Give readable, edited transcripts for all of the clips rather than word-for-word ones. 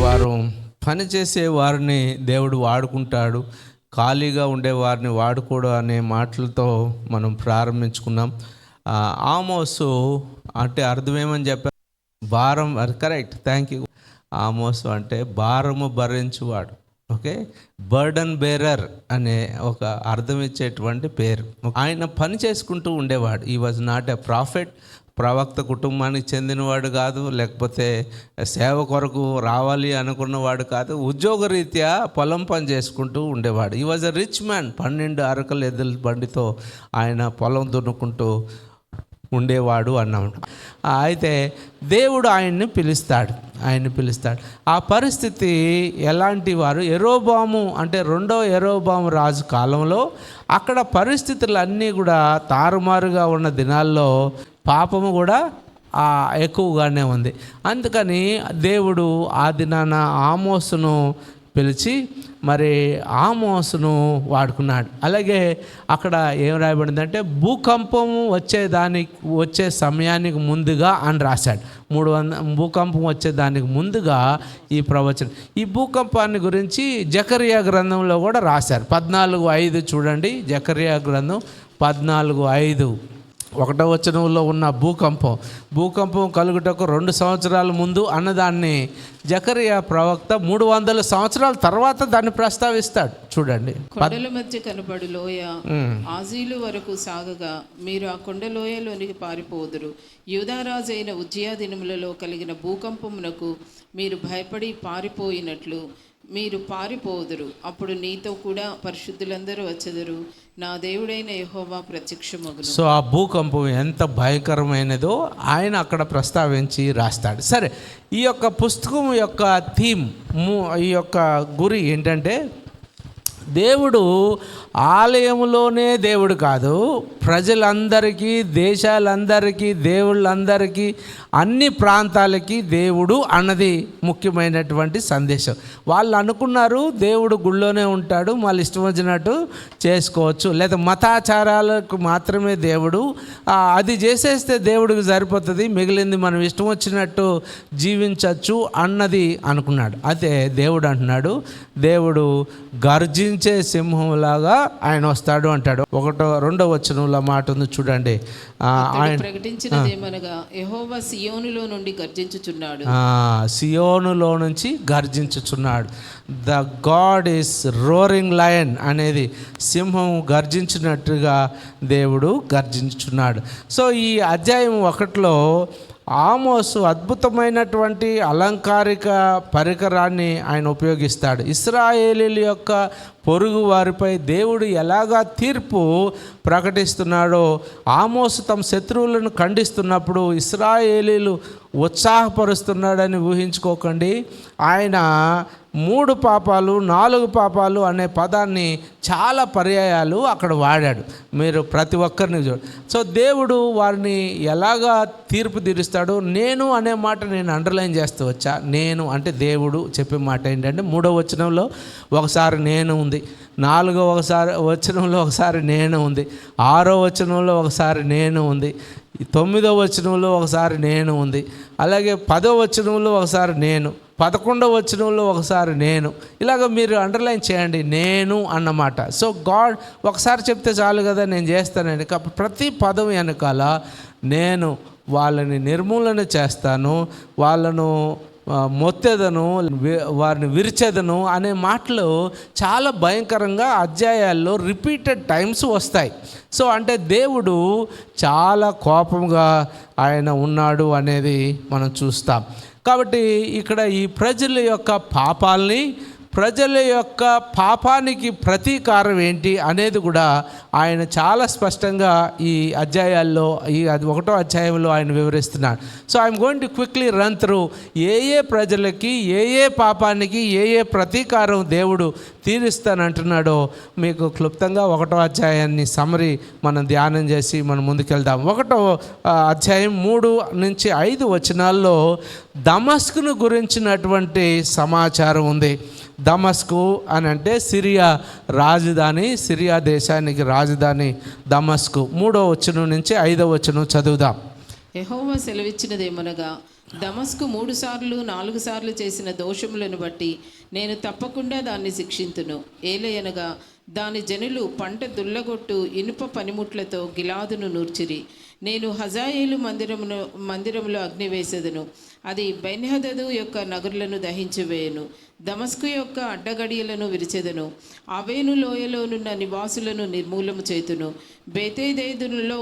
వారం పనిచేసే వారిని దేవుడు వాడుకుంటాడు, ఖాళీగా ఉండే వారిని వాడుకోడు అనే మాటలతో మనం ప్రారంభించుకున్నాం. ఆమోసు అంటే అర్థం ఏమని చెప్పారు? భారం. Correct, thank you. ఆమోసు అంటే భారము భరించువాడు. ఓకే, బర్డన్ బేరర్ అనే ఒక అర్థం ఇచ్చేటువంటి పేరు. ఆయన పని చేసుకుంటూ ఉండేవాడు. ఈ వాజ్ నాట్ ఎ ప్రాఫిట్, ప్రవక్త కుటుంబానికి చెందినవాడు కాదు, లేకపోతే సేవ కొరకు రావాలి అనుకున్నవాడు కాదు. ఉద్యోగరీత్యా పొలం పని చేసుకుంటూ ఉండేవాడు. ఈ వాజ్ ఎ రిచ్ మ్యాన్. 12 అరకల ఎద్దుల బండితో ఆయన పొలం దున్నుకుంటూ ఉండేవాడు అన్నమాట. అయితే దేవుడు ఆయన్ని పిలుస్తాడు. ఆ పరిస్థితి ఎలాంటి వారు? యెరోబాము అంటే 2వ యెరోబాము రాజు కాలంలో అక్కడ పరిస్థితులన్నీ కూడా తారుమారుగా ఉన్న దినాల్లో పాపము కూడా ఎక్కువగానే ఉంది. అందుకని దేవుడు ఆ దినాన ఆమోసును పిలిచి మరి ఆమోసును వాడుకున్నాడు. అలాగే అక్కడ ఏం రాయబడిందంటే భూకంపము వచ్చే సమయానికి ముందుగా అని రాశాడు. భూకంపం వచ్చేదానికి ముందుగా ఈ ప్రవచనం, ఈ భూకంపాన్ని గురించి జకర్యా గ్రంథంలో కూడా రాశారు. 14:5 చూడండి. జకర్యా గ్రంథం 14:5 1వ వచనంలో ఉన్న భూకంపం కలుగుటకు 2 సంవత్సరాల ముందు అన్నదాన్ని జకర్యా ప్రవక్త 300 సంవత్సరాల తర్వాత దాన్ని ప్రస్తావిస్తాడు. చూడండి. కొండల మధ్య కనబడు లోయ ఆజీలు వరకు సాగగా మీరు ఆ కొండ లోయలోనికి పారిపోదురు. యూదారాజు అయిన ఉజ్జియా దినములలో కలిగిన భూకంపమునకు మీరు భయపడి పారిపోయినట్లు మీరు పారిపోదురు. అప్పుడు నీతో కూడా పరిశుద్ధులందరూ వచ్చెదరు. నా దేవుడైన యెహోవా ప్రత్యక్షమగును. సో ఆ భూకంపం ఎంత భయంకరమైనదో ఆయన అక్కడ ప్రస్తావించి రాస్తాడు. సరే, ఈ యొక్క పుస్తకం యొక్క థీమ్, ఈ యొక్క గురి ఏంటంటే, దేవుడు ఆలయంలోనే దేవుడు కాదు, ప్రజలందరికీ, దేశాలందరికీ, దేవుళ్ళందరికీ, అన్ని ప్రాంతాలకి దేవుడు అన్నది ముఖ్యమైనటువంటి సందేశం. వాళ్ళు అనుకున్నారు దేవుడు గుళ్ళోనే ఉంటాడు, వాళ్ళు ఇష్టం వచ్చినట్టు చేసుకోవచ్చు, లేదా మతాచారాలకు మాత్రమే దేవుడు, అది చేసేస్తే దేవుడికి సరిపోతుంది, మిగిలింది మనం ఇష్టం వచ్చినట్టు జీవించవచ్చు అన్నది అనుకున్నాడు. అయితే దేవుడు అంటున్నాడు, దేవుడు గర్జించే సింహంలాగా ఆయన వస్తాడు అంటాడు. 2వ వచనంలో మాట ఉంది చూడండి. ఆయన ప్రకటించినదేమనగా యెహోవా సియోనులో నుండి గర్జించుచున్నాడు. సియోనులో నుంచి గర్జించుచున్నాడు. The God is roaring lion అనేది సింహం గర్జించినట్టుగా దేవుడు గర్జించుచున్నాడు. సో ఈ అధ్యాయం 1లో ఆమోసు అద్భుతమైనటువంటి అలంకారిక పరికరాన్ని ఆయన ఉపయోగిస్తాడు. ఇశ్రాయేలీల యొక్క పొరుగు వారిపై దేవుడు ఎలాగా తీర్పు ప్రకటిస్తున్నాడో, ఆమోసు తమ శత్రువులను ఖండిస్తున్నప్పుడు ఇశ్రాయేలీలు ఉత్సాహపరుస్తున్నాడని ఊహించుకోకండి. ఆయన 3 పాపాలు 4 పాపాలు అనే పదాన్ని చాలా పర్యాయాలు అక్కడ వాడాడు. మీరు ప్రతి ఒక్కరిని సో దేవుడు వారిని ఎలాగా తీర్పు తీరుస్తాడు. నేను అనే మాట నేను అండర్లైన్ చేస్తూ వచ్చా. నేను అంటే దేవుడు చెప్పే మాట ఏంటంటే, 3వ వచనంలో ఒకసారి నేను ఉంది, 4వ వచనంలో ఒకసారి నేను ఉంది, 6వ వచనంలో ఒకసారి నేను ఉంది, 9వ వచనంలో ఒకసారి నేను ఉంది, అలాగే 10వ వచనంలో ఒకసారి నేను, 11వ వచనంలో ఒకసారి నేను. ఇలాగ మీరు అండర్లైన్ చేయండి, నేను అన్నమాట. సో గాడ్ ఒకసారి చెప్తే చాలు కదా, నేను చేస్తానండి. కాబట్టి ప్రతి పదం వెనకాల నేను వాళ్ళని నిర్మూలన చేస్తాను, వాళ్ళను మొత్తెదను, వారిని విరిచెదను అనే మాటలు చాలా భయంకరంగా అధ్యాయాల్లో రిపీటెడ్ టైమ్స్ వస్తాయి. సో అంటే దేవుడు చాలా కోపంగా ఆయన ఉన్నాడు అనేది మనం చూస్తాం. కాబట్టి ఇక్కడ ఈ ప్రజల యొక్క పాపానికి ప్రతీకారం ఏంటి అనేది కూడా ఆయన చాలా స్పష్టంగా ఈ అధ్యాయాల్లో, ఈ 1వ అధ్యాయంలో ఆయన వివరిస్తున్నాడు. So I'm going to quickly run through ఏ ప్రజలకి ఏ పాపానికి ఏ ప్రతీకారం దేవుడు తీరుస్తానంటున్నాడో మీకు క్లుప్తంగా 1వ అధ్యాయాన్ని సమరీ మనం ధ్యానం చేసి మనం ముందుకెళ్దాం. 1వ అధ్యాయం 3 నుంచి 5 వచనాల్లో దమస్కును గురించినటువంటి సమాచారం ఉంది. దమస్కు అని అంటే సిరియా రాజధాని, సిరియా దేశానికి రాజధాని దమస్కు. 3వ వచనం నుంచి 5వ వచనం చదువుదాం. యెహోవా సెలవిచ్చినదేమనగా దమస్కు 3 సార్లు 4 సార్లు చేసిన దోషములను బట్టి నేను తప్పకుండా దాన్ని శిక్షింతును. ఏలయనగా దాని జనులు పంట దుల్లగొట్టు ఇనుప పనిముట్లతో గిలాదును నూర్చిరి. నేను హజాయేలు మందిరములో అగ్ని వేసెదను, అది బెన్హదదు యొక్క నగరులను దహించివేయను. దమస్కు యొక్క అడ్డగడియలను విరిచెదను, అవేను లోయలోనున్న నివాసులను నిర్మూలము చేతును. బేతేదేదులో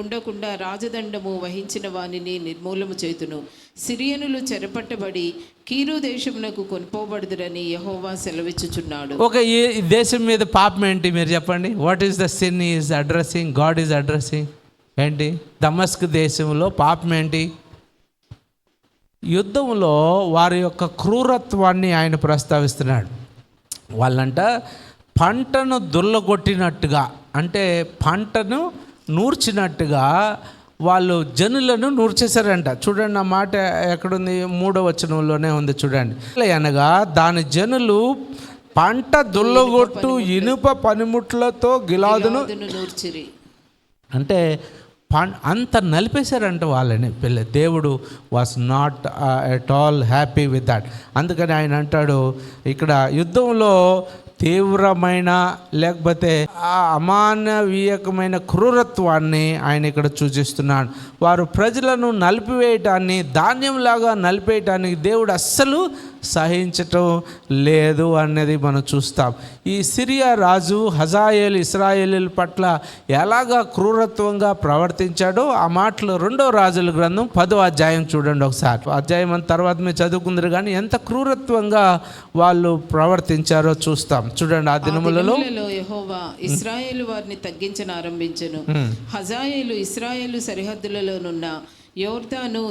ఉండకుండా రాజదండము వహించిన వానిని నిర్మూలము చేతును. సిరియనులు చెరపట్టబడి కీరు దేశమునకు కొనుపోబడుదురని యెహోవా సెలవిచ్చుచున్నాడు. ఈ దేశం మీద పాపం ఏంటి మీరు చెప్పండి? What is the sin is addressing, God is addressing ఏంటి? దమస్క్ దేశంలో పాపం ఏంటి? యుద్ధంలో వారి యొక్క క్రూరత్వాన్ని ఆయన ప్రస్తావిస్తున్నాడు. వాళ్ళంట పంటను దుల్లగొట్టినట్టుగా, అంటే పంటను నూర్చినట్టుగా వాళ్ళు జనులను నూర్చేశారంట. చూడండి, ఆ మాట ఎక్కడుంది? 3వ వచనంలోనే ఉంది చూడండి. అనగా దాని జనులు పంట దుల్లగొట్టు ఇనుప పనిముట్లతో గిలాదును నూర్చిరి. అంటే అంత నలిపేశారంట వాళ్ళని. దేవుడు was not at all happy with that. అందుకని ఆయన అంటాడు ఇక్కడ యుద్ధంలో తీవ్రమైన లేకపోతే ఆ అమానవీయకమైన క్రూరత్వాన్ని ఆయన ఇక్కడ సూచిస్తున్నాడు. వారు ప్రజలను నలిపివేయటాన్ని, ధాన్యంలాగా నలిపేయటానికి దేవుడు అస్సలు సహించటం లేదు అనేది మనం చూస్తాం. ఈ సిరియా రాజు హజాయేలు ఇశ్రాయేలీల పట్ల ఎలాగా క్రూరత్వంగా ప్రవర్తించాడో ఆ మాటలు 2వ రాజుల గ్రంథం 10వ అధ్యాయం చూడండి ఒకసారి. అధ్యాయం అంత తర్వాత మీరు చదువుకుందరు, కానీ ఎంత క్రూరత్వంగా వాళ్ళు ప్రవర్తించారో చూస్తాం. చూడండి, ఆ దినములలో యెహోవా ఇశ్రాయేలు వారిని తగ్గించనారంభించెను. హజాయేలు ఇశ్రాయేలు సరిహద్దులలోనున్న యోర్దాను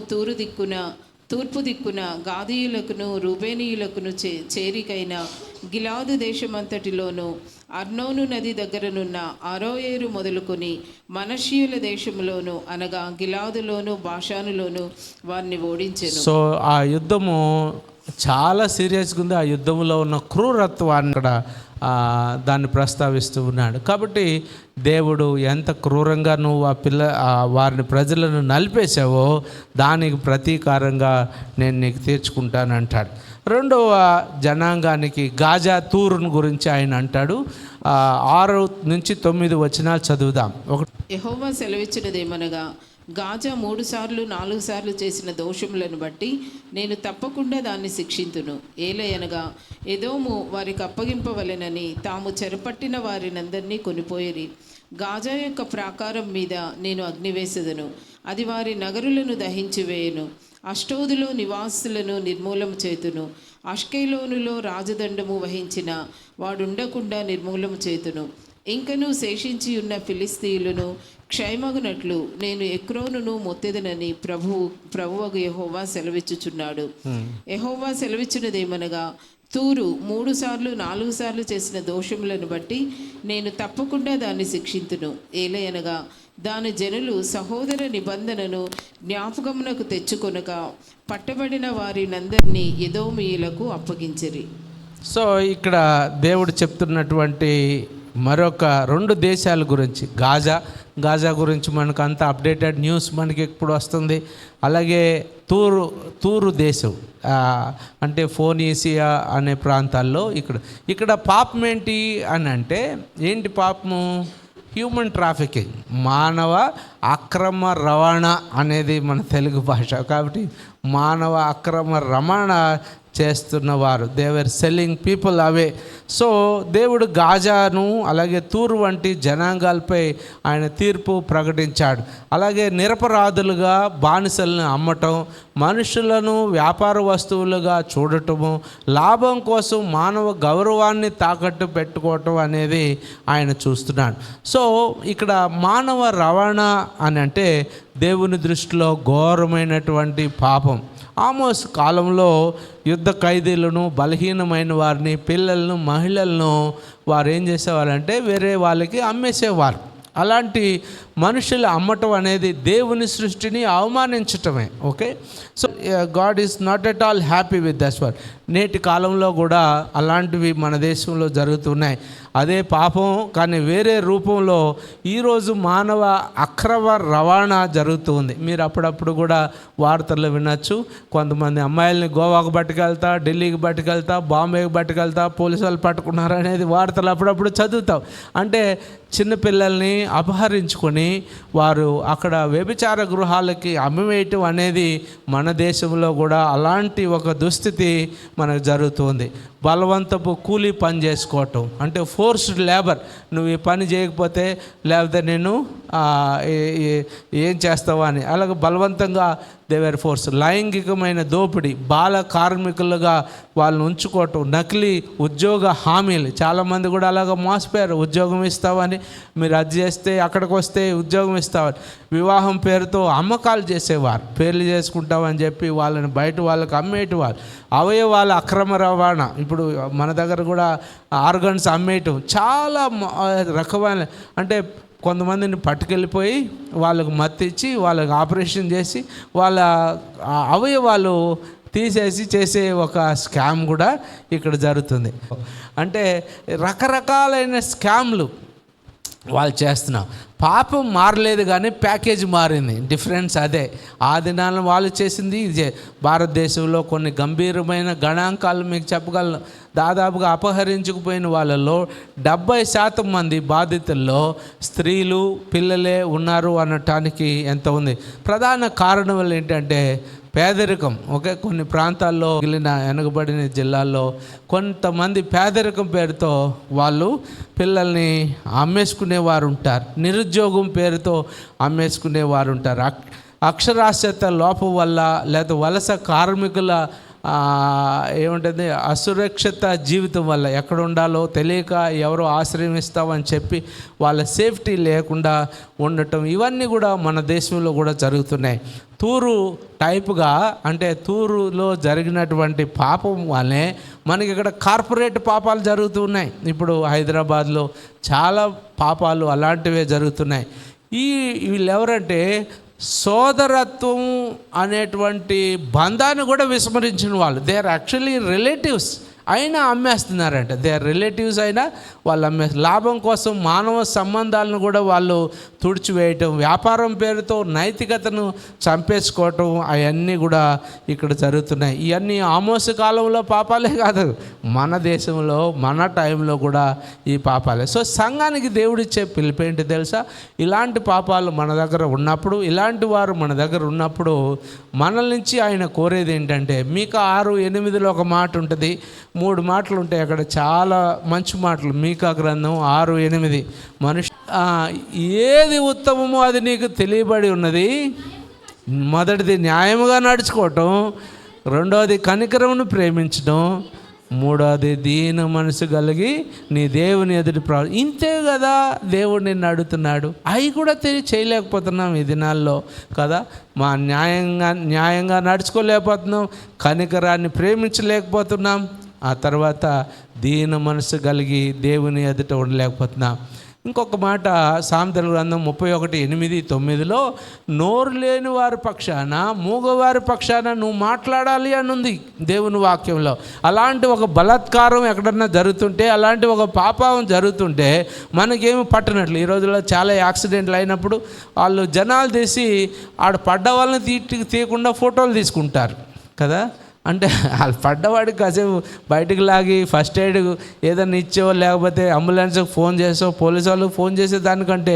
తూర్పు దిక్కున గాదీయులకును రూబేనీయులకును చేరికైన గిలాదు దేశమంతటిలోను అర్నోను నది దగ్గరనున్న అరోయేరు మొదలుకొని మనష్యుల దేశంలోను అనగా గిలాదులోను బాషానులోను వారిని ఓడించెను. సో ఆ యుద్ధము చాలా సీరియస్గా ఉంది. ఆ యుద్ధంలో ఉన్న క్రూరత్వాన్ని కూడా దాన్ని ప్రస్తావిస్తూ ఉన్నాడు. కాబట్టి దేవుడు ఎంత క్రూరంగా నువ్వు వారిని ప్రజలను నలిపేసావో దానికి ప్రతీకారంగా నేను నీకు తీర్చుకుంటానంటాడు. 2వ జనాంగానికి గాజా తూరును గురించి ఆయన అంటాడు. 6 నుంచి 9 వచనాలు చదువుదాం. యెహోవా సెలవిచ్చినదేమనగా, గాజా 3 సార్లు 4 సార్లు చేసిన దోషములను బట్టి నేను తప్పకుండా దాన్ని శిక్షింతును. ఏలయనగా ఎదోము వారికి అప్పగింపవలెనని తాము చెరపట్టిన వారినందరినీ కొనిపోయిరి. గాజా యొక్క ప్రాకారం మీద నేను అగ్ని వేసెదను, అది వారి నగరులను దహించివేయను. అష్టోదులో నివాసులను నిర్మూలము చేతును. అష్కెలోనులో రాజదండము వహించిన వాడుండకుండా నిర్మూలము చేతును. ఇంకను శేషించి ఉన్న ఫిలిస్తీయులను క్షయమగునట్లు నేను ఎక్రోనును మొత్తెదనని ప్రభువగు యెహోవా సెలవిచ్చుచున్నాడు. యెహోవా సెలవిచ్చినదేమనగా, తూరు 3 సార్లు 4 సార్లు చేసిన దోషములను బట్టి నేను తప్పకుండా దాన్ని శిక్షింతును. ఏలయనగా దాని జనులు సహోదర నిబంధనను జ్ఞాపకమునకు తెచ్చుకొనక పట్టబడిన వారినందరినీ ఎదోమీయులకు అప్పగించిరి. సో ఇక్కడ దేవుడు చెప్తున్నటువంటి మరొక 2 దేశాల గురించి, గాజా గురించి మనకు అంత అప్డేటెడ్ న్యూస్ మనకి ఎప్పుడు వస్తుంది. అలాగే తూరు దేశం అంటే ఫోనీసియా అనే ప్రాంతాల్లో ఇక్కడ పాపం ఏంటి అని అంటే, ఏంటి పాపము? హ్యూమన్ ట్రాఫికింగ్, మానవ అక్రమ రవాణా అనేది మన తెలుగు భాష. కాబట్టి మానవ అక్రమ రవాణా చేస్తున్నవారు, దేవర్ సెల్లింగ్ పీపుల్ అవే. సో దేవుడు గాజాను అలాగే తూరు వంటి జనాంగాలపై ఆయన తీర్పు ప్రకటించాడు. అలాగే నిరపరాధులుగా బానిసలను అమ్మటం, మనుషులను వ్యాపార వస్తువులుగా చూడటము, లాభం కోసం మానవ గౌరవాన్ని తాకట్టు పెట్టుకోవటం అనేది ఆయన చూస్తున్నాడు. సో ఇక్కడ మానవ రవాణా అని అంటే దేవుని దృష్టిలో ఘోరమైనటువంటి పాపం. ఆమోస్ కాలంలో యుద్ధ ఖైదీలను, బలహీనమైన వారిని, పిల్లలను, మహిళలను వారు ఏం చేసేవారంటే వేరే వాళ్ళకి అమ్మేసేవారు. అలాంటి మనుషులు అమ్మటం అనేది దేవుని సృష్టిని అవమానించటమే. Okay, so God is not at all happy with that one. నేటి కాలంలో కూడా అలాంటివి మన దేశంలో జరుగుతున్నాయి. అదే పాపం కానీ వేరే రూపంలో ఈరోజు మానవ అక్రమ రవాణా జరుగుతుంది. మీరు అప్పుడప్పుడు కూడా వార్తల్లో వినొచ్చు, కొంతమంది అమ్మాయిల్ని గోవాకు పట్టుకెళ్తా, ఢిల్లీకి పట్టుకెళ్తా, బాంబేకి పట్టుకెళ్తా, పోలీసు వాళ్ళు పట్టుకున్నారు అనేది వార్తలు అప్పుడప్పుడు చదువుతాం. అంటే చిన్నపిల్లల్ని అపహరించుకొని వారు అక్కడ వ్యభిచార గృహాలకి అమ్మివేయటం అనేది మన దేశంలో కూడా అలాంటి ఒక దుస్థితి మనకు జరుగుతుంది. బలవంతపు కూలీ పని చేసుకోవటం, అంటే ఫోర్స్డ్ లేబర్. నువ్వు ఈ పని చేయకపోతే లేకపోతే నేను ఏం చేస్తావా అని, అలాగే బలవంతంగా దేవర్ ఫోర్స్. లైంగికమైన దోపిడీ, బాల కార్మికులుగా వాళ్ళని ఉంచుకోవటం, నకిలీ ఉద్యోగ హామీలు. చాలామంది కూడా అలాగ మోసపోయారు. ఉద్యోగం ఇస్తావని, మీరు అది చేస్తే అక్కడికి వస్తే ఉద్యోగం ఇస్తావని. వివాహం పేరుతో అమ్మకాలు చేసేవారు, పేర్లు చేసుకుంటామని చెప్పి వాళ్ళని బయట వాళ్ళకి అమ్మేటివారు. అవయవాల అక్రమ రవాణా, ఇప్పుడు మన దగ్గర కూడా ఆర్గన్స్ అమ్మేయటం, చాలా రకమైన, అంటే కొంతమందిని పట్టుకెళ్ళిపోయి వాళ్ళకు మత్తిచ్చి వాళ్ళకి ఆపరేషన్ చేసి వాళ్ళ అవయవాలు తీసేసి చేసే ఒక స్కామ్ కూడా ఇక్కడ జరుగుతుంది. అంటే రకరకాలైన స్కామ్లు వాళ్ళు చేస్తున్నాం. పాపం మారలేదు కానీ ప్యాకేజ్ మారింది, డిఫరెన్స్ అదే. ఆ దినాలను వాళ్ళు చేసింది ఇదే. భారతదేశంలో కొన్ని గంభీరమైన గణాంకాలు మీకు చెప్పగలను. దాదాపుగా అపహరించుకుపోయిన వాళ్ళలో 70% మంది బాధితుల్లో స్త్రీలు, పిల్లలే ఉన్నారు అనటానికి ఎంత ఉంది. ప్రధాన కారణం వల్ల ఏంటంటే పేదరికం. ఓకే, కొన్ని ప్రాంతాల్లో మిగిలిన వెనుకబడిన జిల్లాల్లో కొంతమంది పేదరికం పేరుతో వాళ్ళు పిల్లల్ని అమ్మేసుకునేవారు ఉంటారు. నిరుద్యోగం పేరుతో అమ్మేసుకునేవారు ఉంటారు. అక్షరాస్యత లోపం వల్ల, లేదా వలస కార్మికుల ఏముంటుంది అసురక్షిత జీవితం వల్ల, ఎక్కడ ఉండాలో తెలియక ఎవరో ఆశ్రయం ఇస్తామని చెప్పి వాళ్ళ సేఫ్టీ లేకుండా ఉండటం, ఇవన్నీ కూడా మన దేశంలో కూడా జరుగుతున్నాయి. తూరు టైపుగా, అంటే తూరులో జరిగినటువంటి పాపం వల్లే మనకి ఇక్కడ కార్పొరేట్ పాపాలు జరుగుతున్నాయి. ఇప్పుడు హైదరాబాద్లో చాలా పాపాలు అలాంటివే జరుగుతున్నాయి. వీళ్ళెవరంటే సోదరత్వం అనేటువంటి బంధాన్ని కూడా విస్మరించిన వాళ్ళు. దే ఆర్ యాక్చువల్లీ రిలేటివ్స్ అయినా అమ్మేస్తున్నారంట. దే ఆర్ రిలేటివ్స్ అయినా వాళ్ళు లాభం కోసం మానవ సంబంధాలను కూడా వాళ్ళు తుడిచివేయటం, వ్యాపారం పేరుతో నైతికతను చంపేసుకోవటం, అవన్నీ కూడా ఇక్కడ జరుగుతున్నాయి. ఇవన్నీ ఆమోసు కాలంలో పాపాలే కాదు, మన దేశంలో మన టైంలో కూడా ఈ పాపాలే. సో సంఘానికి దేవుడిచ్చే పిలుపేంటి తెలుసా? ఇలాంటి పాపాలు మన దగ్గర ఉన్నప్పుడు, ఇలాంటి వారు మన దగ్గర ఉన్నప్పుడు మనల నుంచి ఆయన కోరేది ఏంటంటే, మీకు 6:8 ఒక మాట ఉంటుంది, 3 మాటలు ఉంటాయి అక్కడ, చాలా మంచి మాటలు. మీకా గ్రంథం 6:8, మనుషు ఏది ఉత్తమమో అది నీకు తెలియబడి ఉన్నది. మొదటిది న్యాయముగా నడుచుకోవటం, రెండవది కనికరమును ప్రేమించడం, మూడవది దీన మనసు కలిగి నీ దేవుని ఎదుటి ఇంతే కదా దేవుడు నిన్ను అడుగుతున్నాడు. అవి కూడా చేయలేకపోతున్నాం ఈ దినాల్లో కదా. మా న్యాయంగా నడుచుకోలేకపోతున్నాం, కనికరాన్ని ప్రేమించలేకపోతున్నాం, ఆ తర్వాత దీన మనసు కలిగి దేవుని ఎదుట ఉండలేకపోతున్నాం. ఇంకొక మాట సామెతల గ్రంథం 31:8-9 నోరు లేని వారి పక్షాన, మూగవారి పక్షాన నువ్వు మాట్లాడాలి అని ఉంది దేవుని వాక్యంలో. అలాంటి ఒక బలాత్కారం ఎక్కడన్నా జరుగుతుంటే, అలాంటి ఒక పాపం జరుగుతుంటే మనకేమి పట్టనట్లు. ఈ రోజుల్లో చాలా యాక్సిడెంట్లు అయినప్పుడు వాళ్ళు జనాలు తీసి ఆడ పడ్డ వాళ్ళని తీయకుండా ఫోటోలు తీసుకుంటారు కదా. అంటే వాళ్ళు పడ్డవాడికి కాసేపు బయటకు లాగి ఫస్ట్ ఎయిడ్ ఏదైనా ఇచ్చో, లేకపోతే అంబులెన్స్కి ఫోన్ చేసో, పోలీసు వాళ్ళకి ఫోన్ చేసే దానికంటే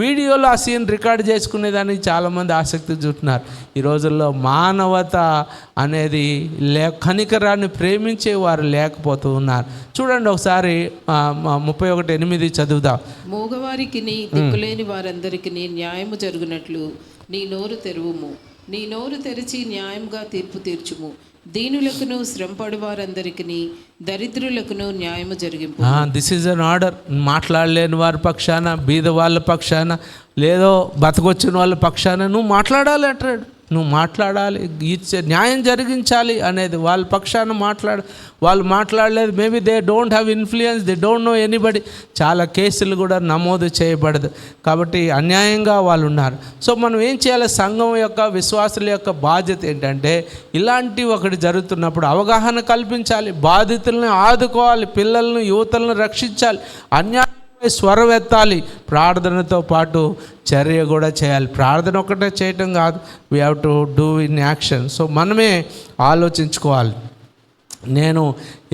వీడియోలో ఆ సీన్ రికార్డ్ చేసుకునేదానికి చాలామంది ఆసక్తి చూపుతున్నారు. ఈ రోజుల్లో మానవత అనేది కనికరాన్ని ప్రేమించే వారు లేకపోతూ ఉన్నారు. చూడండి ఒకసారి 31:8 చదువుదాం. మూగవారికి దిక్కులేని వారందరికీ న్యాయము జరుగునట్లు నీ నోరు తెరువుము, నీ నోరు తెరిచి న్యాయంగా తీర్పు తీర్చుము. దీనులకును శ్రమపడు వారందరికీ, దరిద్రులకును న్యాయము జరిగింపు. This is an order. మాట్లాడలేని వారి పక్షాన, బీద వాళ్ళ పక్షాన, లేదో బతకొచ్చిన వాళ్ళ పక్షాన నువ్వు మాట్లాడాలి అంటాడు. నువ్వు మాట్లాడాలి, న్యాయం జరిగించాలి అనేది వాళ్ళ పక్షాన వాళ్ళు మాట్లాడలేదు. Maybe they don't have influence, they don't know anybody. చాలా కేసులు కూడా నమోదు చేయబడదు కాబట్టి అన్యాయంగా వాళ్ళు ఉన్నారు. సో మనం ఏం చేయాలి? సంఘం యొక్క విశ్వాసుల యొక్క బాధ్యత ఏంటంటే ఇలాంటి ఒకటి జరుగుతున్నప్పుడు అవగాహన కల్పించాలి, బాధితులను ఆదుకోవాలి, పిల్లలను యువతలను రక్షించాలి, అన్యాయం స్వరవెత్తాలి, ప్రార్థనతో పాటు చర్య కూడా చేయాలి. ప్రార్థన ఒకటే చేయటం కాదు, we have to do in action. So మనమే ఆలోచించుకోవాలి, నేను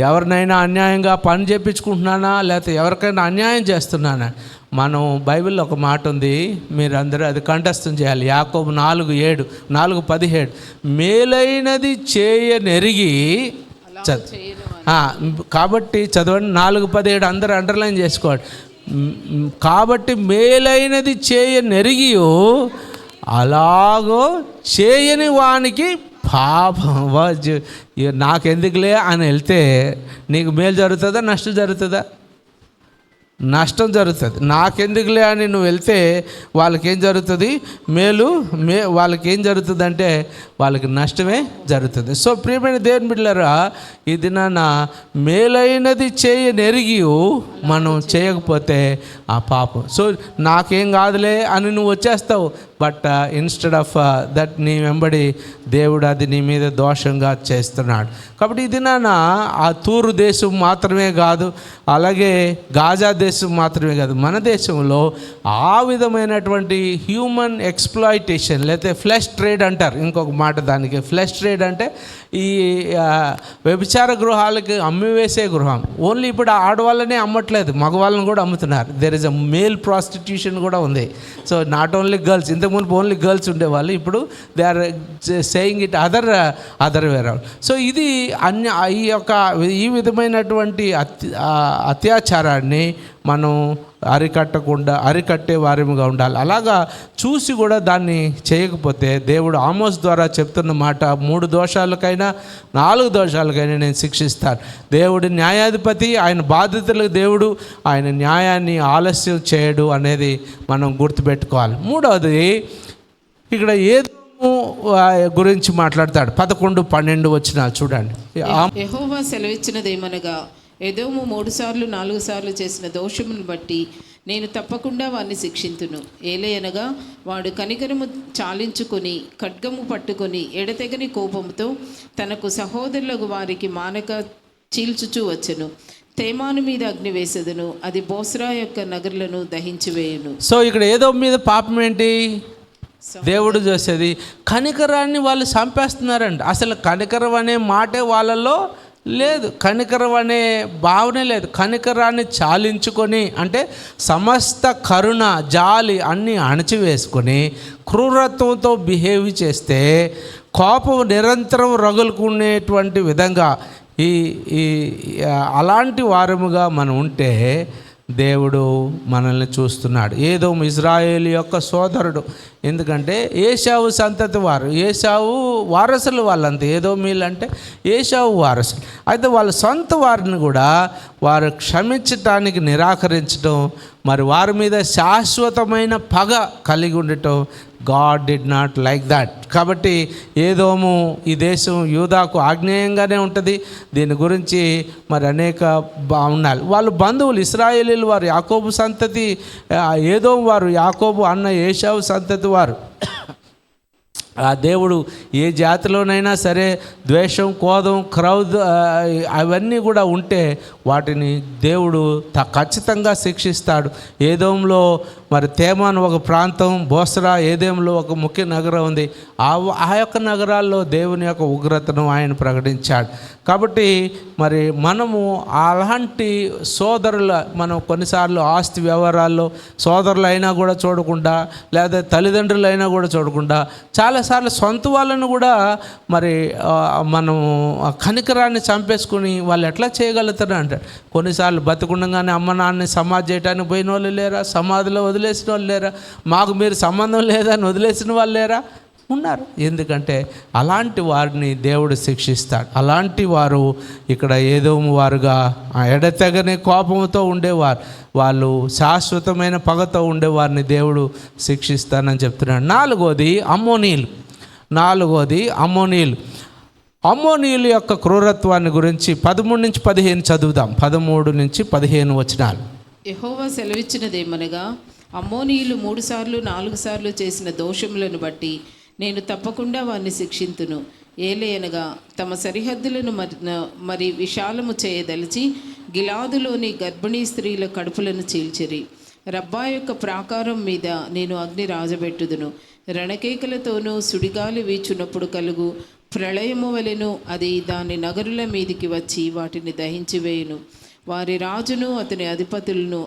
ఎవరినైనా అన్యాయంగా పని చేయించుకుంటున్నానా లేకపోతే ఎవరికైనా అన్యాయం చేస్తున్నానా? మనం బైబిల్లో ఒక మాట ఉంది, మీరందరూ అది కంఠస్థం చేయాలి. యాకోబు 4:17 మేలైనది చేయనెరిగి కాబట్టి చదవండి. 4:17 అందరూ అండర్లైన్ చేసుకోండి. కాబట్టి మేలైనది చేయనెరిగి అలాగో చేయని వానికి పాపం. నాకెందుకులే అని వెళ్తే నీకు మేలు జరుగుతుందా నష్టం జరుగుతుందా? నష్టం జరుగుతుంది. నాకెందుకులే అని నువ్వు వెళ్తే వాళ్ళకేం జరుగుతుంది? వాళ్ళకి ఏం జరుగుతుంది అంటే వాళ్ళకి నష్టమే జరుగుతుంది. సో ప్రియమైన దేవుని బిడ్డలారా, ఈ దినాన మేలైనది చేయనెరిగి మనం చేయకపోతే ఆ పాపం. సో నాకేం కాదులే అని నువ్వు వచ్చేస్తావు, బట్ ఇన్స్టెడ్ ఆఫ్ దట్ నీ వెంబడి దేవుడు అది నీ మీద దోషంగా చేస్తున్నాడు. కాబట్టి ఈ దినాన ఆ తూరు దేశం మాత్రమే కాదు, అలాగే గాజా దేశం మాత్రమే కాదు, మన దేశంలో ఆ విధమైనటువంటి హ్యూమన్ ఎక్స్ప్లాయిటేషన్ లేకపోతే ఫ్లెష్ ట్రేడ్ అంటారు. ఇంకొక మాట దానికి ఫ్లెష్ ట్రేడ్ అంటే ఈ వ్యభిచార గృహాలకి అమ్మివేసే గృహం. ఓన్లీ ఇప్పుడు ఆడవాళ్ళనే అమ్మట్లేదు, మగవాళ్ళని కూడా అమ్ముతున్నారు. There is a male prostitution కూడా ఉంది. సో నాట్ ఓన్లీ గర్ల్స్, ఇంతకుముందు ఓన్లీ గర్ల్స్ ఉండేవాళ్ళు, ఇప్పుడు they are saying it other way around. So ఇది ఈ విధమైనటువంటి అత్యాచారాన్ని మనం అరికట్టే వారిగా ఉండాలి. అలాగా చూసి కూడా దాన్ని చేయకపోతే దేవుడు ఆమోస్ ద్వారా చెప్తున్న మాట, 3 దోషాలకైనా 4 దోషాలకైనా నేను శిక్షిస్తాను. దేవుడు న్యాయాధిపతి, ఆయన బాధితులకు దేవుడు, ఆయన న్యాయాన్ని ఆలస్యం చేయడు అనేది మనం గుర్తుపెట్టుకోవాలి. మూడవది, ఇక్కడ ఏదోము గురించి మాట్లాడతాడు. 11-12 వచనాలు చూడండి. యెహోవా సెలవిచ్చినదేమనగా, ఎదోము 3 సార్లు 4 సార్లు చేసిన దోషమును బట్టి నేను తప్పకుండా వారిని శిక్షింతును. ఏలయనగా వాడు కనికరము చాలించుకొని ఖడ్గము పట్టుకొని ఎడతెగని కోపముతో తనకు సహోదరులకు వారికి మానక చీల్చుచూ వచ్చెను. తేమాను మీద అగ్ని వేసెదను, అది బోస్రా యొక్క నగరులను దహించివేయును. సో ఇక్కడ ఏదో మీద పాపం ఏంటి? దేవుడు చేసేది కనికరాన్ని వాళ్ళు చంపేస్తున్నారండి. అసలు కనికరం అనే మాటే వాళ్ళలో లేదు, కనికరం అనే భావనే లేదు. కనికరాన్ని చాలించుకొని అంటే సమస్త కరుణ జాలి అన్నీ అణచివేసుకొని క్రూరత్వంతో బిహేవ్ చేస్తే, కోపం నిరంతరం రగులుకునేటువంటి విధంగా అలాంటి వారముగా మనం ఉంటే దేవుడు మనల్ని చూస్తున్నాడు. ఏదోము ఇజ్రాయేలు యొక్క సోదరుడు. ఎందుకంటే ఏశావు సంతతి వారు, ఏశావు వారసులు వాళ్ళంతా. ఏదోమీలంటే ఏశావు వారసులు. అయితే వాళ్ళ సొంత వారిని కూడా వారు క్షమించటానికి నిరాకరించడం, మరి వారి మీద శాశ్వతమైన పగ కలిగి ఉండటం God did not like that. కాబట్టి ఏదోము ఈ దేశం యూదాకు ఆగ్నేయంగానే ఉంటుంది. దీని గురించి మరి అనేక ఉండాలి. వాళ్ళు బంధువులు ఇశ్రాయేలీలు వారు, యాకోబు సంతతి, ఏదోము వారు యాకోబు అన్న ఏశావు సంతతి వారు. ఆ దేవుడు ఏ జాతిలోనైనా సరే ద్వేషం, కోపం, క్రౌద్ అవన్నీ కూడా ఉంటే వాటిని దేవుడు ఖచ్చితంగా శిక్షిస్తాడు. ఏదోంలో మరి తేమాను ఒక ప్రాంతం, బోస్రా ఏదేంలో ఒక ముఖ్య నగరం ఉంది. ఆ యొక్క నగరాల్లో దేవుని యొక్క ఉగ్రతను ఆయన ప్రకటించాడు. కాబట్టి మరి మనము అలాంటి మనం కొన్నిసార్లు ఆస్తి వ్యవహారాల్లో సోదరులైనా కూడా చూడకుండా, లేదా తల్లిదండ్రులైనా కూడా చూడకుండా, చాలాసార్లు సొంత వాళ్ళను కూడా మరి మనం కనికరాన్ని చంపేసుకుని వాళ్ళు ఎట్లా చేయగలుగుతారు అంటే, కొన్నిసార్లు బతికుండగానే అమ్మ నాన్నని సమాధి చేయడానికి పోయిన వాళ్ళు లేరా? సమాధిలో వదిలేసిన వాళ్ళు లేరా? మాకు మీరు సంబంధం లేదని వదిలేసిన వాళ్ళు లేరా? ఉన్నారు. ఎందుకంటే అలాంటి వారిని దేవుడు శిక్షిస్తాడు. అలాంటి వారు ఇక్కడ ఏదోము వారుగా ఎడతెగని కోపంతో ఉండేవారు, వాళ్ళు శాశ్వతమైన పగతో ఉండేవారిని దేవుడు శిక్షిస్తానని చెప్తున్నాడు. 4వది అమ్మోనీలు. నాలుగోది అమ్మోనీయులు. అమ్మోనీయుల యొక్క క్రూరత్వాన్ని గురించి 13-15 చదువుదాం. 13-15 వచనాలు. యెహోవా సెలవిచ్చినదేమనగా, అమ్మోనీయులు 3 సార్లు 4 సార్లు చేసిన దోషములను బట్టి నేను తప్పకుండా వారిని శిక్షింతును. ఏలయనగా తమ సరిహద్దులను మరి విశాలము చేయదలిచి గిలాదులోని గర్భిణీ స్త్రీల కడుపులను చీల్చిరి. రబ్బా యొక్క ప్రాకారం మీద నేను అగ్ని రాజబెట్టుదును. రణకేకలతోనూ సుడిగాలి వీచున్నప్పుడు కలుగు ప్రళయము వలెను అది దాని నగరుల మీదికి వచ్చి వాటిని దహించి వేయును. వారి రాజును అతని అధిపతులను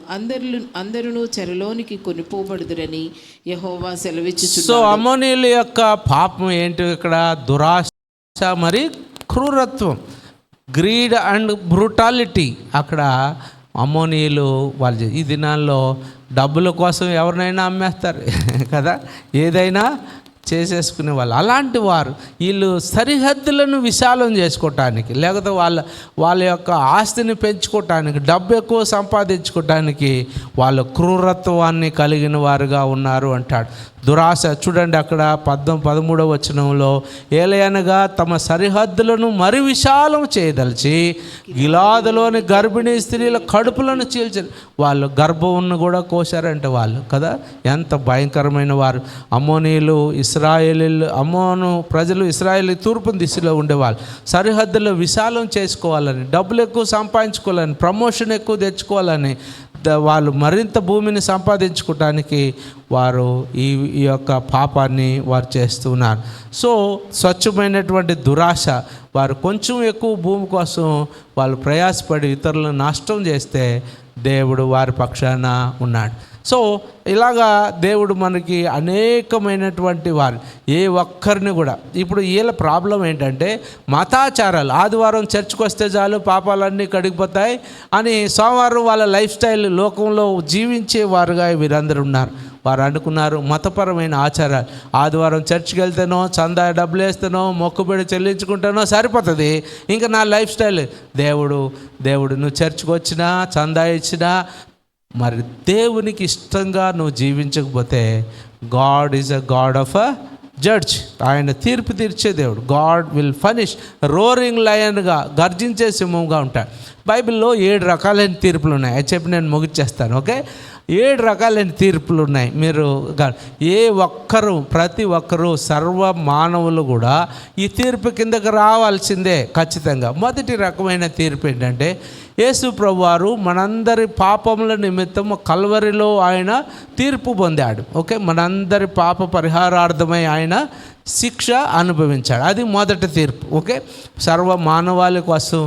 అందరూ చెరలోనికి కొనిపోబడుదురని యెహోవా సెలవిచ్చుచున్నాడు. సో అమ్మోనీయుల యొక్క పాపం ఏంటి? ఇక్కడ దురాశ, మరి క్రూరత్వం, గ్రీడ్ అండ్ బ్రూటాలిటీ. అక్కడ అమ్మోనీయులు వాళ్ళు ఈ దినాల్లో డబ్బుల కోసం ఎవరినైనా అమ్మేస్తారు కదా, ఏదైనా చేసేసుకునే వాళ్ళు. అలాంటి వారు వీళ్ళు సరిహద్దులను విశాలం చేసుకోవటానికి, లేకపోతే వాళ్ళ యొక్క ఆస్తిని పెంచుకోవటానికి, డబ్బు ఎక్కువ సంపాదించుకోవటానికి వాళ్ళు క్రూరత్వాన్ని కలిగిన వారుగా ఉన్నారు అంటాడు. దురాశ చూడండి అక్కడ 13వ వచనంలో, ఏలయనగా తమ సరిహద్దులను మరి విశాలం చేయదలిచి గిలాదులోని గర్భిణీ స్త్రీల కడుపులను చీల్చారు. వాళ్ళు గర్భమును కూడా కోసారంటే వాళ్ళు కదా, ఎంత భయంకరమైన వారు. అమ్మోనీయులు అమ్మోను ప్రజలు ఇశ్రాయేలు తూర్పు దిశలో ఉండేవాళ్ళు. సరిహద్దులు విశాలం చేసుకోవాలని, డబ్బులు ఎక్కువ సంపాదించుకోవాలని, ప్రమోషన్ ఎక్కువ తెచ్చుకోవాలని, వాళ్ళు మరింత భూమిని సంపాదించుకోవటానికి వారు ఈ యొక్క పాపాన్ని వారు చేస్తున్నారు. సో స్వచ్ఛమైనటువంటి దురాశ, వారు కొంచెం ఎక్కువ భూమి కోసం వాళ్ళు ప్రయాసపడి ఇతరులను నష్టం చేస్తే దేవుడు వారి పక్షాన ఉన్నాడు. సో ఇలాగా దేవుడు మనకి అనేకమైనటువంటి వారు, ఏ ఒక్కరిని కూడా, ఇప్పుడు వీళ్ళ ప్రాబ్లం ఏంటంటే మతాచారాలు. ఆదివారం చర్చ్కి వస్తే చాలు పాపాలన్నీ కడిగిపోతాయి అని సోమవారం వాళ్ళ లైఫ్ స్టైల్ లోకంలో జీవించే వారుగా వీరందరూ ఉన్నారు. వారు అనుకున్నారు మతపరమైన ఆచారాలు, ఆదివారం చర్చ్కి వెళ్తేనో, చందా డబ్బులు వేస్తేనో, మొక్కుబడి చెల్లించుకుంటానో సరిపోతుంది, ఇంకా నా లైఫ్ స్టైల్. దేవుడు నువ్వు చర్చ్కి వచ్చినా, చందా ఇచ్చినా, మరి దేవునికి ఇష్టంగా నువ్వు జీవించకపోతే God is a God of a judge. ఆయన తీర్పు తీర్చే దేవుడు. God will punish. రోరింగ్ లయన్గా, గర్జించే సింహంగా ఉంటాడు. బైబిల్లో 7 రకాలైన తీర్పులు ఉన్నాయి. అది చెప్పి నేను ముగిచ్చేస్తాను. ఓకే, 7 రకాలైన తీర్పులు ఉన్నాయి. మీరు ప్రతి ఒక్కరూ సర్వ మానవులు కూడా ఈ తీర్పు కిందకి రావాల్సిందే ఖచ్చితంగా. మొదటి రకమైన తీర్పు ఏంటంటే, యేసు ప్రభువారు మనందరి పాపముల నిమిత్తం కల్వరిలో ఆయన తీర్పు పొందాడు. ఓకే, మనందరి పాప పరిహారార్థమై ఆయన శిక్ష అనుభవించాడు. అది మొదటి తీర్పు. ఓకే, సర్వ మానవాళి కోసం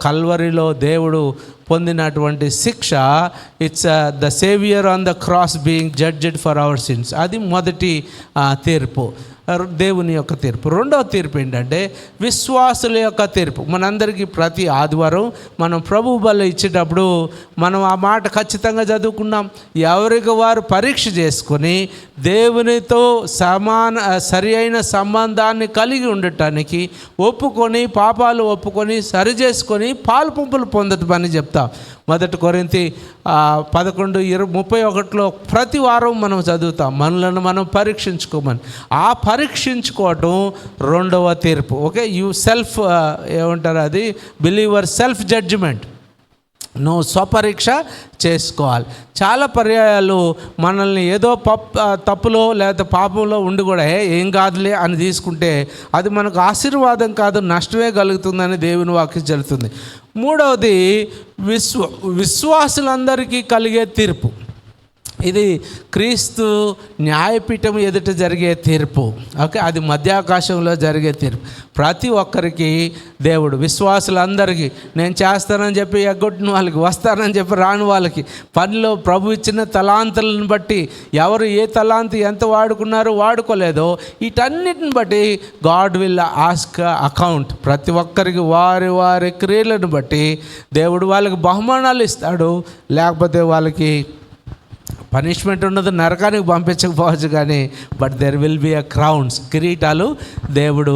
కల్వరిలో దేవుడు పొందినటువంటి శిక్ష, it's the saviour on the cross being judged for our sins. అది మొదటి తీర్పు, దేవుని యొక్క తీర్పు. రెండవ తీర్పు ఏంటంటే విశ్వాసుల యొక్క తీర్పు. మనందరికీ ప్రతి ఆదివారం మనం ప్రభు బలి ఇచ్చేటప్పుడు మనం ఆ మాట ఖచ్చితంగా చదువుకున్నాం. ఎవరికి వారు పరీక్ష చేసుకొని దేవునితో సరి అయిన సంబంధాన్ని కలిగి ఉండటానికి ఒప్పుకొని, పాపాలు ఒప్పుకొని, సరి చేసుకొని పాలు పంపులు పొందటమని చెప్తాం. మొదటి కొరింథీ 11:31 ప్రతి వారం మనం చదువుతాం, మనలను మనం పరీక్షించుకోమని. ఆ పరీక్షించుకోవటం రెండవ తీర్పు. ఓకే, ఏమంటారు అది, బిలీవర్ సెల్ఫ్ జడ్జిమెంట్. నువ్వు స్వపరీక్ష చేసుకోవాలి. చాలా పర్యాయాలు మనల్ని ఏదో తప్పులో లేదా పాపంలో ఉండి కూడా ఏం కాదులే అని తీసుకుంటే అది మనకు ఆశీర్వాదం కాదు, నష్టమే కలుగుతుందని దేవుని వాక్యం చెబుతుంది. మూడవది విశ్వాసులందరికీ కలిగే తీర్పు. ఇది క్రీస్తు న్యాయపీఠం ఎదుట జరిగే తీర్పు. ఓకే, అది మధ్యాకాశంలో జరిగే తీర్పు. ప్రతి ఒక్కరికి దేవుడు, విశ్వాసులందరికీ, నేను చేస్తానని చెప్పి ఎగ్గొట్టిన వాళ్ళకి, వస్తానని చెప్పి రాని వాళ్ళకి, పనిలో ప్రభు ఇచ్చిన తలాంతులను బట్టి ఎవరు ఏ తలాంతు ఎంత వాడుకున్నారో వాడుకోలేదో వీటన్నిటిని బట్టి గాడ్ విల్ ఆస్క్ అకౌంట్. ప్రతి ఒక్కరికి వారి వారి క్రియలను బట్టి దేవుడు వాళ్ళకి బహుమానాలు ఇస్తాడు, లేకపోతే వాళ్ళకి పనిష్మెంట్ ఉండదు, నరకానికి పంపించకపోవచ్చు కానీ but there will be a crowns, కిరీటాలు దేవుడు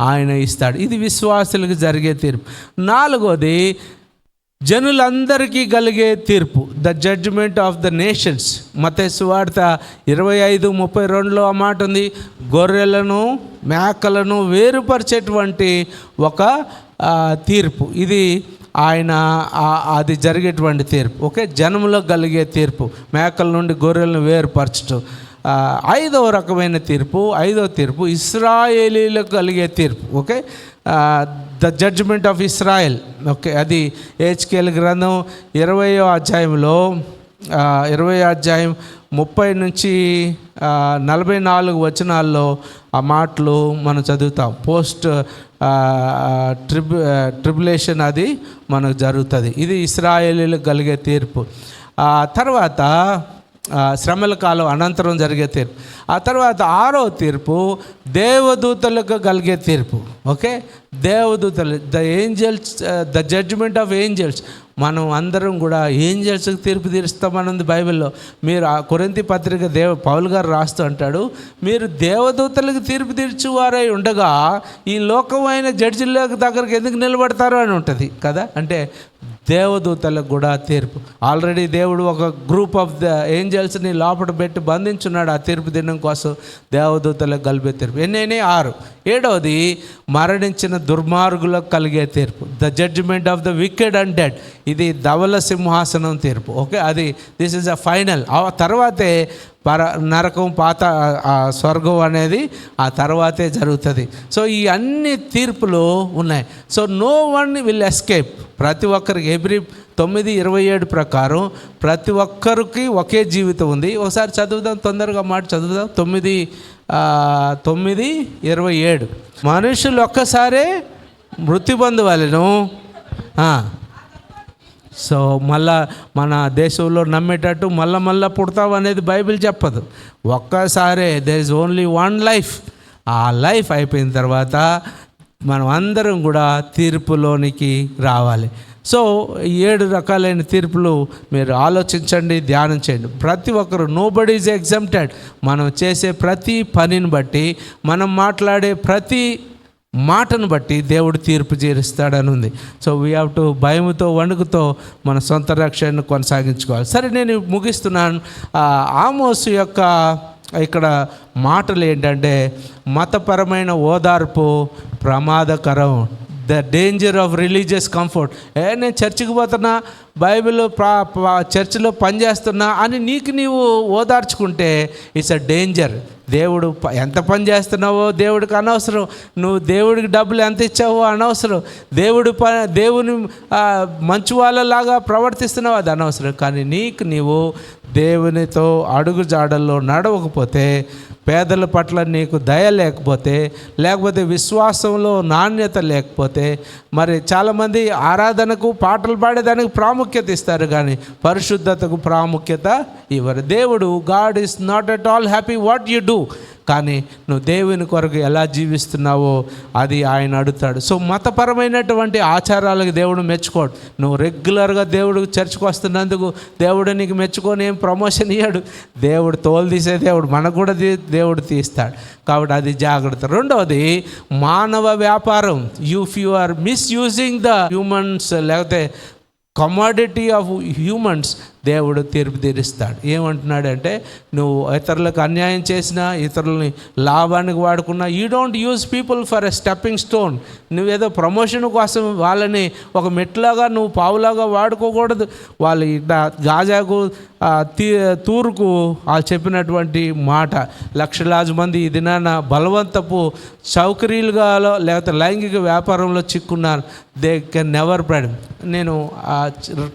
ఆయన ఇస్తాడు. ఇది విశ్వాసులకు జరిగే తీర్పు. నాలుగోది జనులందరికీ కలిగే తీర్పు, the judgement of the nations. మత్తయి సువార్త 25:32లో ఆ మాట ఉంది. గొర్రెలను మేకలను వేరుపరిచేటువంటి ఒక తీర్పు, ఇది ఆయన అది జరిగేటువంటి తీర్పు. ఓకే, జనములో కలిగే తీర్పు, మేకల నుండి గొర్రెలను వేరుపరచడం. ఐదవ రకమైన తీర్పు, ఐదవ తీర్పు ఇశ్రాయేలీలకు కలిగే తీర్పు. Okay, the judgement of Israel. Okay, అది హెచ్కేల్ గ్రంథం 20వ అధ్యాయంలో 20వ అధ్యాయం 30 నుంచి 44 వచనాల్లో ఆ మాటలు మనం చదువుతాం. పోస్ట్ ట్రిబులేషన్ అది మనకు జరుగుతుంది. ఇది ఇశ్రాయేలీలకు కలిగే తీర్పు. తర్వాత శ్రమల కాలం అనంతరం జరిగే తీర్పు. ఆ తర్వాత 6వ తీర్పు దేవదూతలకు కలిగే తీర్పు. ఓకే, దేవదూతలు, the angels, the judgement of angels. మనం అందరం కూడా ఏంజల్స్కి తీర్పు తీరుస్తామన్నది బైబిల్లో. మీరు ఆ కొరింథీ పత్రిక పౌలు గారు రాస్తూ అంటాడు, మీరు దేవదూతలకు తీర్పు తీర్చువారై ఉండగా ఈ లోకమైన జడ్జిల దగ్గరికి ఎందుకు నిలబడతారు అని ఉంటుంది కదా. అంటే దేవదూతలకు కూడా తీర్పు. ఆల్రెడీ దేవుడు ఒక గ్రూప్ ఆఫ్ ద ఏంజల్స్ని లోపల పెట్టి బంధించున్నాడు ఆ తీర్పు దినం కోసం. దేవదూతలకు కలిపే తీర్పు. ఎన్నైనా 6. 7వది మరణించిన దుర్మార్గులకు కలిగే తీర్పు, the judgement of the wicked and dead. ఇది ధవల సింహాసనం తీర్పు. ఓకే, అది దిస్ ఈజ్ అ ఫైనల్. ఆ తర్వాతే నరకం, స్వర్గం అనేది ఆ తర్వాతే జరుగుతుంది. సో ఈ అన్ని తీర్పులు ఉన్నాయి. So no one will escape. ప్రతి ఒక్కరికి ఎబ్రీ 9:27 ప్రకారం ప్రతి ఒక్కరికి ఒకే జీవితం ఉంది. ఒకసారి చదువుదాం, తొందరగా మాట చదువుదాం. 9:27 మనుషులు ఒక్కసారే మృతి పొందవలెను. సో మళ్ళా మన దేశంలో నమ్మేటట్టు మళ్ళా పుడతావు అనేది బైబిల్ చెప్పదు. ఒక్కసారే, there is only one life. ఆ లైఫ్ అయిపోయిన తర్వాత మనం అందరం కూడా తీర్పులోనికి రావాలి. సో 7 రకాలైన తీర్పులు మీరు ఆలోచించండి, ధ్యానం చేయండి. ప్రతి ఒక్కరు, నోబడీ ఈజ్ ఎగ్జంప్టెడ్. మనం చేసే ప్రతి పనిని బట్టి, మనం మాట్లాడే ప్రతి మాటను బట్టి దేవుడు తీర్పు తీరుస్తాడని ఉంది. సో వీ హ్యావ్ టు భయముతో వణుకుతో మన సొంత రక్షణను కొనసాగించుకోవాలి. సరే, నేను ముగిస్తున్నాను. ఆమోసు యొక్క ఇక్కడ మాటలు ఏంటంటే, మతపరమైన ఓదార్పు ప్రమాదకరం, the danger of religious comfort. నేను చర్చికి పోతున్నా, బైబిల్ చర్చిలో పనిచేస్తున్నా అని నీవు ఓదార్చుకుంటే ఇట్స్ అ డేంజర్. దేవుడు ఎంత పని చేస్తున్నావో దేవుడికి అనవసరం. నువ్వు దేవుడికి డబ్బులు ఎంత ఇచ్చావో అనవసరం. దేవుని మంచి వాళ్ళలాగా ప్రవర్తిస్తున్నావు, అది అనవసరం. కానీ నీవు దేవునితో అడుగు జాడల్లో నడవకపోతే, పేదల పట్ల నీకు దయ లేకపోతే విశ్వాసంలో నాణ్యత లేకపోతే, మరి చాలామంది ఆరాధనకు పాటలు పాడేదానికి ప్రాముఖ్యత ఇస్తారు కానీ పరిశుద్ధతకు ప్రాముఖ్యత ఇవ్వరు. దేవుడు, God is not at all happy what you do, కానీ నువ్వు దేవుని కొరకు ఎలా జీవిస్తున్నావో అది ఆయన అడుగుతాడు. సో మతపరమైనటువంటి ఆచారాలకు దేవుడు మెచ్చుకోడు. నువ్వు రెగ్యులర్గా దేవుడు చర్చకు వస్తున్నందుకు దేవుడు నీకు మెచ్చుకొని ఏం ప్రమోషన్ ఇయ్యాడు. దేవుడు తోలు తీసే దేవుడు, మనకు కూడా దేవుడు తీస్తాడు. కాబట్టి అది జాగ్రత్త. రెండవది మానవ వ్యాపారం. If you are misusing the humans, లేకపోతే కమోడిటీ ఆఫ్ హ్యూమన్స్, దేవుడు తీర్పు తీరుస్తాడు. ఏమంటున్నాడంటే, నువ్వు ఇతరులకు అన్యాయం చేసినా, ఇతరులని లాభానికి వాడుకున్నా, you don't use people for a stepping stone. నువ్వేదో ప్రమోషన్ కోసం వాళ్ళని ఒక మెట్లాగా నువ్వు పావులాగా వాడుకోకూడదు. వాళ్ళు గాజాకు తూర్కు వాళ్ళు చెప్పినటువంటి మాట, లక్షలాది మంది ఈ దినాన బలవంతపు సౌకర్యాలుగా లేకపోతే లైంగిక వ్యాపారంలో చిక్కున్నారు. They can never bride. నేను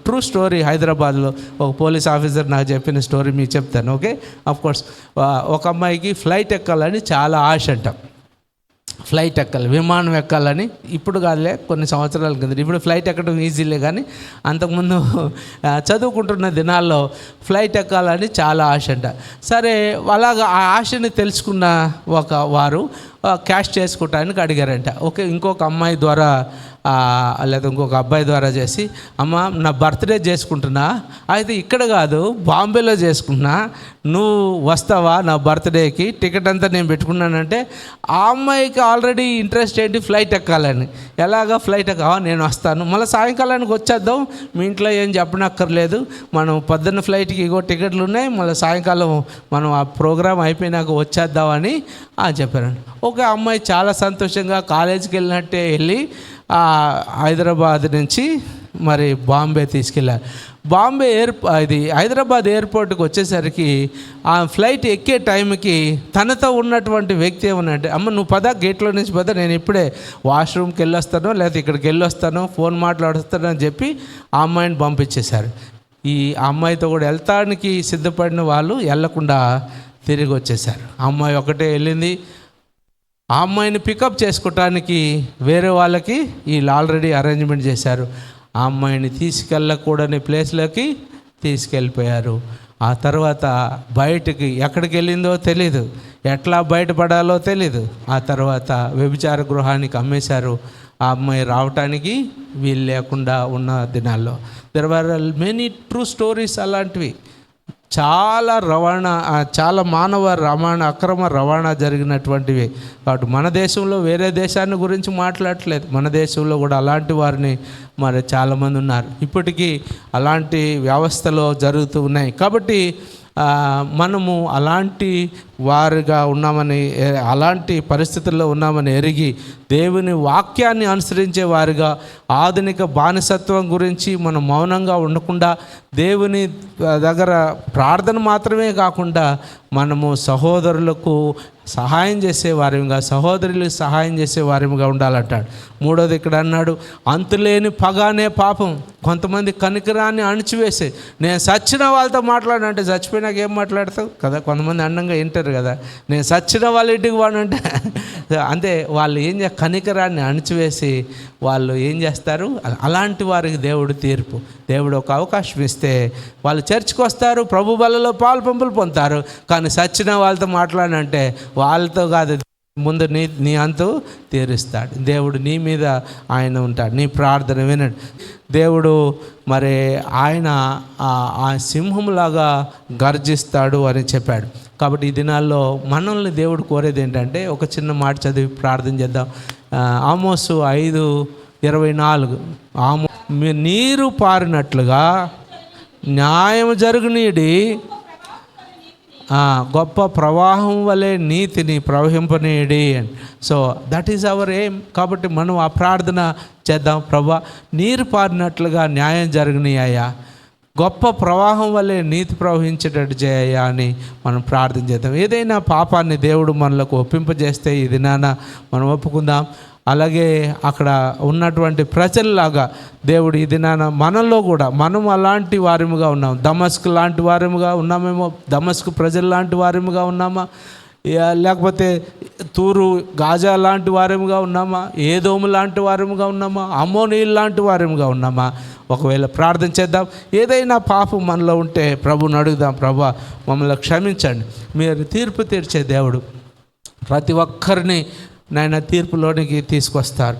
ట్రూ స్టోరీ, హైదరాబాద్లో ఒక పోలీస్ ఆఫీసర్ నాకు చెప్పిన స్టోరీ మీకు చెప్తాను. ఓకే, అఫ్కోర్స్ ఒక అమ్మాయికి ఫ్లైట్ ఎక్కాలని చాలా ఆశ అంట. ఫ్లైట్ ఎక్కాలి, విమానం ఎక్కాలని. ఇప్పుడు కాదులే, కొన్ని సంవత్సరాల కింద. ఇప్పుడు ఫ్లైట్ ఎక్కడం ఈజీలే, కానీ అంతకుముందు చదువుకుంటున్న దినాల్లో ఫ్లైట్ ఎక్కాలని చాలా ఆశ అంట. సరే, అలాగా ఆ ఆశని తెలుసుకున్న వారు క్యాష్ చేసుకోవటానికి అడిగారంట. ఓకే, ఇంకొక అమ్మాయి ద్వారా లేదా ఇంకొక అబ్బాయి ద్వారా చేసి, అమ్మ నా బర్త్డే చేసుకుంటున్నా, అయితే ఇక్కడ కాదు బాంబేలో చేసుకుంటున్నా, నువ్వు వస్తావా నా బర్త్డేకి, టికెట్ అంతా నేను పెట్టుకున్నానంటే ఆ అమ్మాయికి ఆల్రెడీ ఇంట్రెస్ట్ ఏంటి, ఫ్లైట్ ఎక్కాలని. ఎలాగా ఫ్లైట్ నేను వస్తాను, మళ్ళీ సాయంకాలానికి వచ్చేద్దాం, మీ ఇంట్లో ఏం చెప్పనక్కర్లేదు, మనం పొద్దున్న ఫ్లైట్కి ఇగో టికెట్లు ఉన్నాయి, మళ్ళీ సాయంకాలం మనం ఆ ప్రోగ్రాం అయిపోయినాక వచ్చేద్దామని చెప్పారండి. ఒక అమ్మాయి చాలా సంతోషంగా కాలేజీకి వెళ్ళినట్టే వెళ్ళి హైదరాబాద్ నుంచి మరి బాంబే తీసుకెళ్ళారు. బాంబే హైదరాబాద్ ఎయిర్పోర్ట్కి వచ్చేసరికి ఆ ఫ్లైట్ ఎక్కే టైంకి తనతో ఉన్నటువంటి వ్యక్తి ఏమన్నంటే, అమ్మ నువ్వు పద, గేట్లో నుంచి పద, నేను ఇప్పుడే వాష్రూమ్కి వెళ్ళొస్తాను, లేకపోతే ఇక్కడికి వెళ్ళొస్తాను, ఫోన్ మాట్లాడుస్తాను అని చెప్పి ఆ అమ్మాయిని పంపించేశారు. ఈ అమ్మాయితో కూడా వెళ్తానికి సిద్ధపడిన వాళ్ళు వెళ్లకుండా తిరిగి వచ్చేసారు. ఆ అమ్మాయి ఒకటే వెళ్ళింది. ఆ అమ్మాయిని పికప్ చేసుకోవటానికి వేరే వాళ్ళకి వీళ్ళు ఆల్రెడీ అరేంజ్మెంట్ చేశారు. ఆ అమ్మాయిని తీసుకెళ్ళకూడని ప్లేస్లోకి తీసుకెళ్ళిపోయారు. ఆ తర్వాత బయటికి ఎక్కడికి వెళ్ళిందో తెలీదు, ఎట్లా బయటపడాలో తెలీదు. ఆ తర్వాత వ్యభిచార గృహానికి అమ్మేశారు. ఆ అమ్మాయి రావటానికి వీలు లేకుండా ఉన్న దినాల్లో there were many true stories అలాంటివి. చాలా మానవ అక్రమ రవాణా జరిగినటువంటివి. కాబట్టి మన దేశంలో వేరే దేశాన్ని గురించి మాట్లాడట్లేదు, మన దేశంలో కూడా అలాంటి వారిని మరి చాలామంది ఉన్నారు. ఇప్పటికీ అలాంటి వ్యవస్థలో జరుగుతూ ఉన్నాయి. కాబట్టి మనము అలాంటి వారిగా ఉన్నామని, అలాంటి పరిస్థితుల్లో ఉన్నామని ఎరిగి దేవుని వాక్యాన్ని అనుసరించే వారిగా, ఆధునిక బానిసత్వం గురించి మనం మౌనంగా ఉండకుండా దేవుని దగ్గర ప్రార్థన మాత్రమే కాకుండా మనము సహోదరులకు సహాయం చేసేవారిగా, సహోదరులకు సహాయం చేసేవారిగా ఉండాలంటాడు. మూడోది ఇక్కడ అన్నాడు, అంతులేని పగానే పాపం. కొంతమంది కనికరాన్ని అణిచివేసే, నేను చచ్చిన వాళ్ళతో మాట్లాడంటే చచ్చిపోయినాక ఏం మాట్లాడతావు కదా, కొంతమంది అండంగా వింటారు కదా, నేను చచ్చిన వాళ్ళ ఇంటికి వాడంటే అంతే. వాళ్ళు కనికరాన్ని అణిచివేసి వాళ్ళు ఏం చేస్తారు, అలాంటి వారికి దేవుడు తీర్పు. దేవుడు ఒక అవకాశం ఇస్తే వాళ్ళు చర్చికి వస్తారు, ప్రభు బలలో పాలు పంపులు పొందుతారు. కానీ చచ్చిన వాళ్ళతో మాట్లాడంటే వాళ్ళతో కాదు, ముందు నీ అంతు తీరుస్తాడు దేవుడు. నీ మీద ఆయన ఉంటాడు, నీ ప్రార్థన వినడు దేవుడు. మరి ఆయన ఆ సింహంలాగా గర్జిస్తాడు అని చెప్పాడు. కాబట్టి ఈ దినాల్లో మనల్ని దేవుడు కోరేది ఏంటంటే, ఒక చిన్న మాట చదివి ప్రార్థన చేద్దాం. ఆమోసు 5:24, నీరు పారినట్లుగా న్యాయం జరుగునీడి, గొప్ప ప్రవాహం వలె నీతిని ప్రవహింపనీయడి. So that is our aim. కాబట్టి మనం ఆ ప్రార్థన చేద్దాం. ప్రభా, నీరు పారినట్లుగా న్యాయం జరగనీయ్యా, గొప్ప ప్రవాహం వల్లే నీతి ప్రవహించేటట్టు చేయ్యా అని మనం ప్రార్థన చేద్దాం. ఏదైనా పాపాన్ని దేవుడు మనలకు ఒప్పింపజేస్తే ఈ దినాన మనం ఒప్పుకుందాం. అలాగే అక్కడ ఉన్నటువంటి ప్రజల్లాగా దేవుడు ఈ దినాన మనలో కూడా, మనం అలాంటి వారిముగా ఉన్నాం. దమస్కు లాంటి వారిముగా ఉన్నామేమో, దమస్కు ప్రజలు లాంటి వారిముగా ఉన్నామా, లేకపోతే తూరు గాజా లాంటి వారిముగా ఉన్నామా, ఏదోము లాంటి వారిముగా ఉన్నామా, అమ్మోనీయులు లాంటి వారిముగా ఉన్నామా? ఒకవేళ ప్రార్థన చేద్దాం. ఏదైనా పాపం మనలో ఉంటే ప్రభుని అడుగుదాం. ప్రభా, మమ్మల్ని క్షమించండి. మీరు తీర్పు తీర్చే దేవుడు, ప్రతి ఒక్కరిని నాయన తీర్పులోనికి తీసుకొస్తారు.